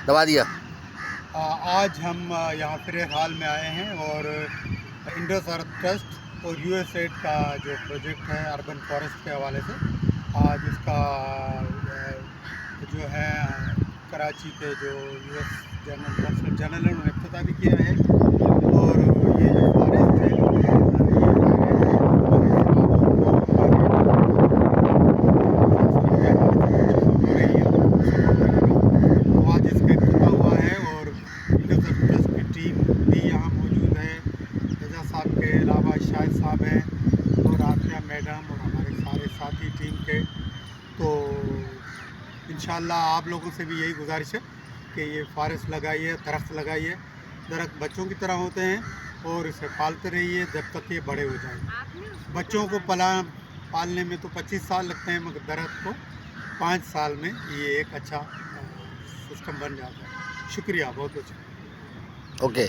दबा दिया। आज हम यहाँ फिर हाल में आए हैं और इंडस अर्थ ट्रस्ट और यूएसएड का जो प्रोजेक्ट है अर्बन फॉरेस्ट के हवाले से आज इसका जो है कराची के जो यूएस जनरल जनरल है उन्होंने इफ्तिताह भी किया है। और ये जो फॉरेस्ट है के अलावा शाहिद साहब हैं और आफिया मैडम और हमारे सारे साथी टीम के। तो इंशाल्लाह आप लोगों से भी यही गुजारिश है कि ये फॉरेस्ट लगाइए, दरख्त लगाइए। दरख्त बच्चों की तरह होते हैं और इसे पालते रहिए जब तक ये बड़े हो जाएं। बच्चों को पालने में तो 25 साल लगते हैं, मगर दरख्त को 5 साल में ये एक अच्छा सिस्टम बन जाता है। शुक्रिया, बहुत अच्छा। ओके।